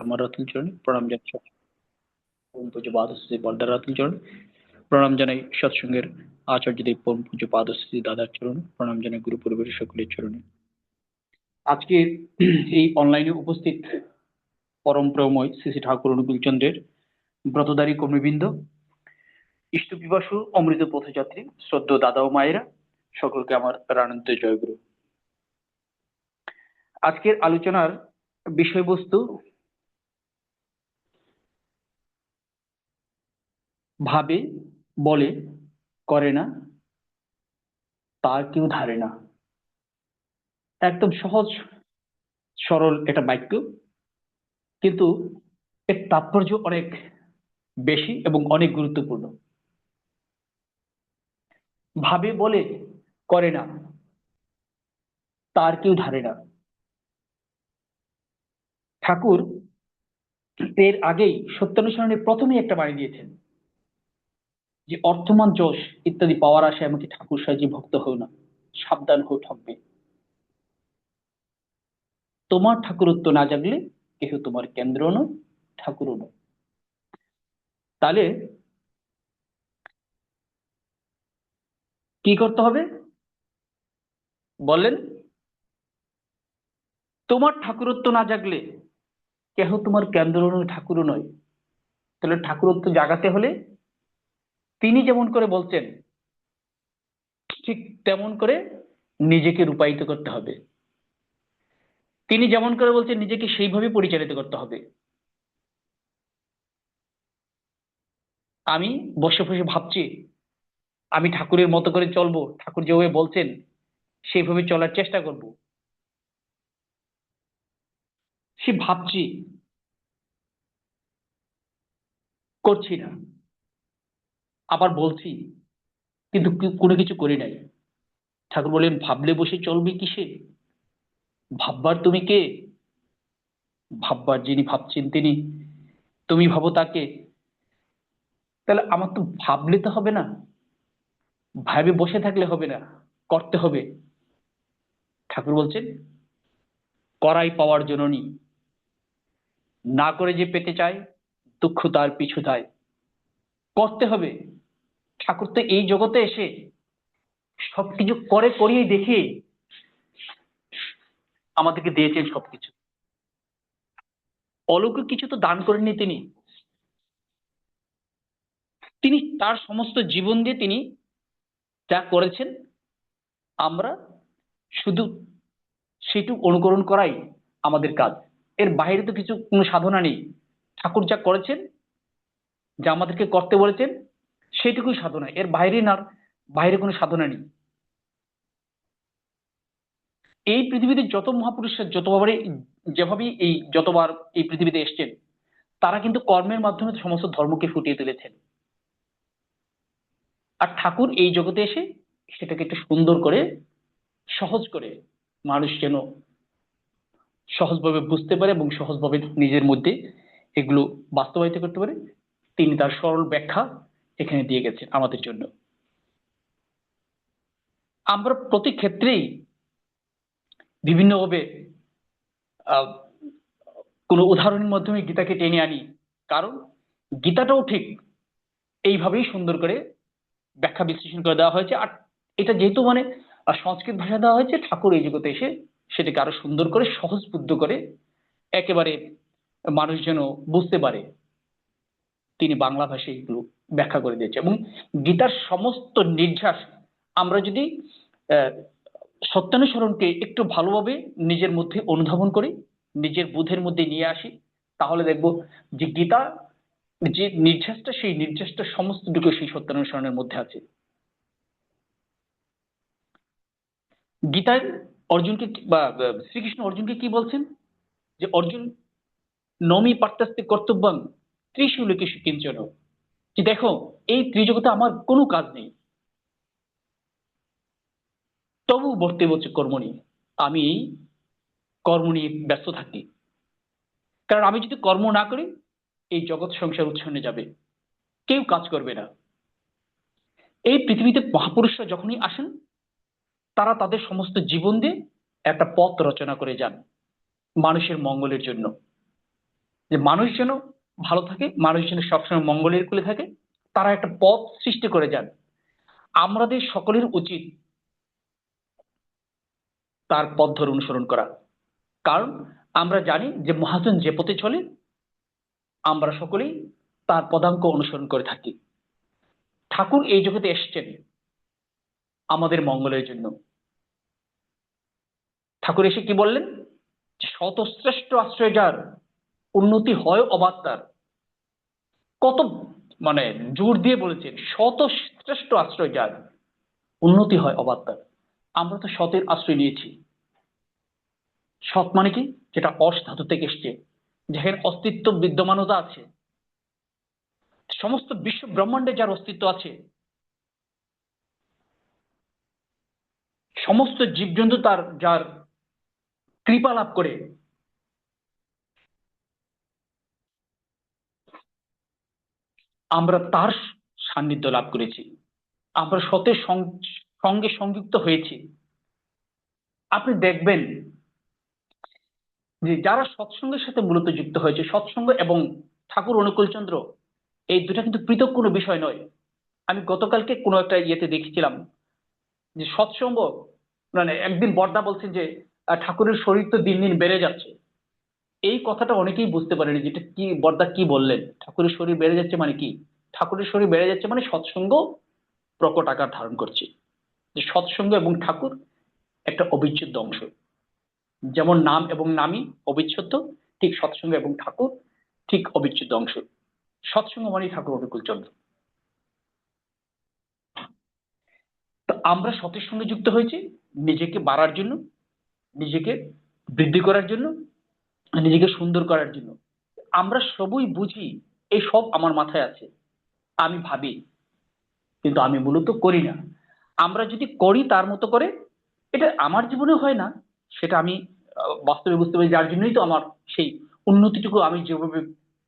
আমার রাতুল চরণে প্রণাম জানাই পরম পূজ্য পাদশ্রী বলদার রাতুল চরণে প্রণাম জানাই সৎসঙ্গের আচার্যদেব পরম পূজ্য পাদশ্রী দাদার চরণে প্রণাম জানাই গুরু পরিবারের সকলের চরণে। আজকে এই অনলাইনে উপস্থিত পরম প্রেমময় শ্রী শ্রী ঠাকুর অনুকূল চন্দ্রের ব্রতধারী কর্মীবৃন্দ, ইষ্টপিপাসু অমৃত পথযাত্রী শ্রদ্ধেয় দাদা ও মায়েরা, সকলকে আমার প্রাণান্ত জয়গুরু। আজকের আলোচনার বিষয়বস্তু ভাবে, বলে, করে না, তার কেউ ধারে না। একদম সহজ সরল একটা বাক্য, কিন্তু এর তাৎপর্য অনেক বেশি এবং অনেক গুরুত্বপূর্ণ। ভাবে, বলে, করে না, তার কেউ ধারে না। ঠাকুর এর আগেই সত্যানুসরণের প্রথমেই একটা বাণী দিয়েছেন যে অর্থমান যশ ইত্যাদি পাওয়ার আশায় এমনকি ঠাকুর সাহায্যে ভক্ত হও না, সাবধান হও ঠকবে। তোমার ঠাকুরত্ব না জাগলে কেহ তোমার কেন্দ্র নয়, ঠাকুরও নয়। তাহলে কি করতে হবে বললেন? তোমার ঠাকুরত্ব না জাগলে কেহ তোমার কেন্দ্র নয়, ঠাকুরও নয়। তাহলে ঠাকুরত্ব জাগাতে হলে তিনি যেমন করে বলছেন ঠিক তেমন করে নিজেকে রূপায়িত করতে হবে। তিনি যেমন করে বলছেন নিজেকে সেইভাবে পরিচালিত করতে হবে। আমি বসে বসে ভাবছি আমি ঠাকুরের মতো করে চলবো, ঠাকুর যেভাবে বলছেন সেইভাবে চলার চেষ্টা করব। সে ভাবছি, করছি না, আবার বলছি, কিন্তু কোনো কিছু করি নাই। ঠাকুর বলেন ভাবলে বসে চলবে কিসে? ভাববার তুমি কে? ভাববার যিনি ভাবছেন তিনি, তুমি ভাবো তাকে। তাহলে আমার তো ভাবলে তো হবে না, ভাবে বসে থাকলে হবে না, করতে হবে। ঠাকুর বলছেন করাই পাওয়ার জননী, না করে যে পেতে চায় দুঃখ তার পিছু দেয়। করতে হবে। ঠাকুর তো এই জগতে এসে সবকিছু করে করিয়ে দেখিয়ে আমাদেরকে দিয়েছেন সবকিছু। অলৌকিক কিছু তো দান করেননি তিনি। তিনি তার সমস্ত জীবন দিয়ে তিনি যা করেছেন আমরা শুধু সেটুকু অনুকরণ করাই আমাদের কাজ। এর বাইরে তো কিছু কোনো সাধনা নেই। ঠাকুর যা করেছেন, যা আমাদেরকে করতে বলেছেন সেটুকুই সাধনা, এর বাইরে না, বাইরে কোনো সাধনা নেই। এই পৃথিবীতে যত মহাপুরুষরা যতবারে যেভাবে এই যতবার এই পৃথিবীতে এসছেন তারা কিন্তু কর্মের মাধ্যমে সমস্ত ধর্মকে ফুটিয়ে তুলেছেন। আর ঠাকুর এই জগতে এসে সেটাকে একটু সুন্দর করে সহজ করে মানুষ যেন সহজভাবে বুঝতে পারে এবং সহজভাবে নিজের মধ্যে এগুলো বাস্তবায়িত করতে পারে, তিনি তার সরল ব্যাখ্যা এখানে দিয়ে গেছেন আমাদের জন্য। আমরা প্রতি ক্ষেত্রেই বিভিন্নভাবে আহ কোনো উদাহরণের মাধ্যমে গীতাকে টেনে আনি, কারণ গীতাটাও ঠিক এইভাবেই সুন্দর করে ব্যাখ্যা বিশ্লেষণ করে দেওয়া হয়েছে। আর এটা যেহেতু মানে সংস্কৃত ভাষা দেওয়া হয়েছে, ঠাকুর এই জগতে এসে সেটাকে আরো সুন্দর করে সহজবুদ্ধ করে একেবারে মানুষ যেন বুঝতে পারে, তিনি বাংলা ভাষায় এগুলো ব্যাখ্যা করে দিয়েছে। এবং গীতার সমস্ত নির্যাস আমরা যদি আহ সত্যানুসরণকে একটু ভালোভাবে নিজের মধ্যে অনুধাবন করি, নিজের বোধের মধ্যে নিয়ে আসি, তাহলে দেখব যে গীতা যে নির্যাসটা সেই নির্যাসটা সমস্তটুকু সেই সত্যানুসরণের মধ্যে আছে। গীতায় অর্জুনকে বা শ্রীকৃষ্ণ অর্জুনকে কি বলছেন যে অর্জুন নমি পার্থাস্তে কর্তব্যং ত্রিশু লোকেষু কিঞ্চন, যে দেখো এই ত্রিজগতে আমার কোনো কাজ নেই, তবু বর্তে বলছে কর্ম নিয়ে, আমি এই কর্ম নিয়ে ব্যস্ত থাকি। কারণ আমি যদি কর্ম না করি এই জগৎ সংসার উচ্ছন্নে যাবে, কেউ কাজ করবে না। এই পৃথিবীতে মহাপুরুষরা যখনই আসেন তারা তাদের সমস্ত জীবন দিয়ে একটা পথ রচনা করে যান মানুষের মঙ্গলের জন্য। যে মানুষ যেন ভালো থাকে, মানুষ যেন সবসময় মঙ্গলের কুলে থাকে, তারা একটা পথ সৃষ্টি করে যান। আমাদের সকলের উচিত তার পথ ধরে অনুসরণ করা। কারণ আমরা জানি যে মহাজন যে পথে চলে, আমরা সকলেই তার পদাঙ্ক অনুসরণ করে থাকি। ঠাকুর এই জগতে এসেছেন আমাদের মঙ্গলের জন্য। ঠাকুর এসে কি বললেন? শত শ্রেষ্ঠ আশ্রয় যার, উন্নতি হয় অবাধ তার। কত মানে জোর দিয়ে বলেছেন, শত শ্রেষ্ঠ আশ্রয় যার, উন্নতি হয় অবাধ তার। আমরা তো সতের আশ্রয় নিয়েছি। সৎ মানে কি? যেটা অস ধাতু থেকে এসছে, যেখানে অস্তিত্ব বিদ্যমানতা আছে, সমস্ত বিশ্ব ব্রহ্মাণ্ডে যার অস্তিত্ব আছে, সমস্ত জীবজন্তু তার যার কৃপা লাভ করে, আমরা তার সান্নিধ্য লাভ করেছি। আমরা সতের সঙ্গে সংযুক্ত হয়েছি। আপনি দেখবেন যে যারা সৎসঙ্গের সাথে মূলত যুক্ত হয়েছে, সৎসঙ্গ এবং ঠাকুর অনুকূল চন্দ্র, এই দুটা কিন্তু পৃথক কোনো বিষয় নয়। আমি গতকালকে কোনো একটা ইয়েতে দেখেছিলাম যে সৎসঙ্গ, মানে একদিন বর্দা বলছেন যে ঠাকুরের শরীর তো দিন দিন বেড়ে যাচ্ছে। এই কথাটা অনেকেই বুঝতে পারেনি, যেটা কি বর্দা কি বললেন, ঠাকুরের শরীর বেড়ে যাচ্ছে মানে কি? ঠাকুরের শরীর বেড়ে যাচ্ছে মানে সৎসঙ্গ প্রকট আকার ধারণ করছে। যে সৎসঙ্গ এবং ঠাকুর একটা অবিচ্ছেদ্য অংশ। যেমন নাম এবং নামই অবিচ্ছেদ্য, ঠিক সৎসঙ্গ এবং ঠাকুর ঠিক অবিচ্ছেদ্য অংশ। সৎসঙ্গ মানেই ঠাকুর অনুকূল চন্দ্র। তো আমরা সতের সঙ্গে যুক্ত হয়েছি নিজেকে বাড়ার জন্য, নিজেকে বৃদ্ধি করার জন্য, নিজেকে সুন্দর করার জন্য। আমরা সবই বুঝি, এই সব আমার মাথায় আছে, আমি ভাবি, কিন্তু আমি মূলত করি না। আমরা যদি করি তার মতো করে, এটা আমার জীবনে হয় না, সেটা আমি বাস্তবে বুঝতে পারি। যার জন্যই তো আমার সেই উন্নতিটুকু আমি যেভাবে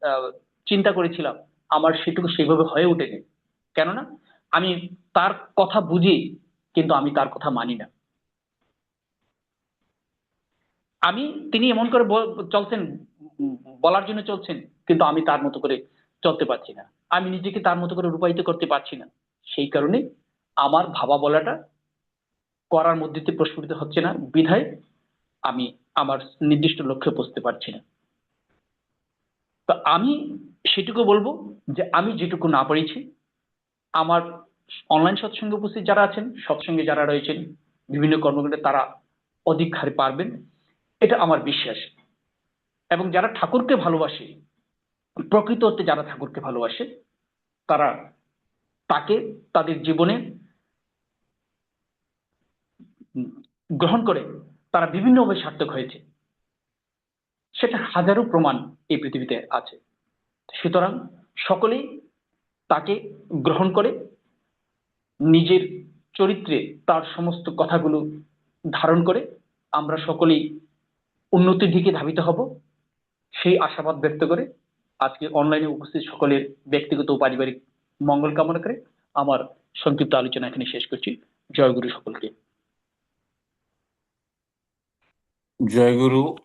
আহ, চিন্তা করেছিলাম, আমার সেটুকু সেইভাবে হয়ে ওঠেনি। কেননা আমি তার কথা বুঝি, কিন্তু আমি তার কথা মানি না। আমি, তিনি এমন করে চলছেন, উম, বলার জন্য চলছেন, কিন্তু আমি তার মতো করে চলতে পারছি না। আমি নিজেকে তার মতো করে রূপায়িত করতে পারছি না। সেই কারণে আমার ভাবা বলাটা করার মধ্যে দিয়ে প্রস্ফুটিত হচ্ছে না, বিধায় আমি আমার নির্দিষ্ট লক্ষ্যে পৌঁছতে পারছি না। তো আমি সেটুকু বলবো যে আমি যেটুকু না পেরেছি, আমার অনলাইন সৎসঙ্গে উপস্থিত যারা আছেন, সৎসঙ্গে যারা রয়েছেন বিভিন্ন কর্মকাণ্ডে, তারা অধিক হারে পারবেন, এটা আমার বিশ্বাস। এবং যারা ঠাকুরকে ভালোবাসে, প্রকৃত অর্থে যারা ঠাকুরকে ভালোবাসে, তারা তাকে তাদের জীবনে গ্রহণ করে তারা বিভিন্নভাবে সার্থক হয়েছে। সেটা হাজারো প্রমাণ এই পৃথিবীতে আছে। সুতরাং সকলেই তাকে গ্রহণ করে নিজের চরিত্রে তার সমস্ত কথাগুলো ধারণ করে আমরা সকলেই উন্নতির দিকে ধাবিত হব, সেই আশাবাদ ব্যক্ত করে আজকে অনলাইনে উপস্থিত সকলের ব্যক্তিগত ও পারিবারিক মঙ্গল কামনা করে আমার সংক্ষিপ্ত আলোচনা এখানে শেষ করছি। জয় গুরু সকলকে। জয় গুরু।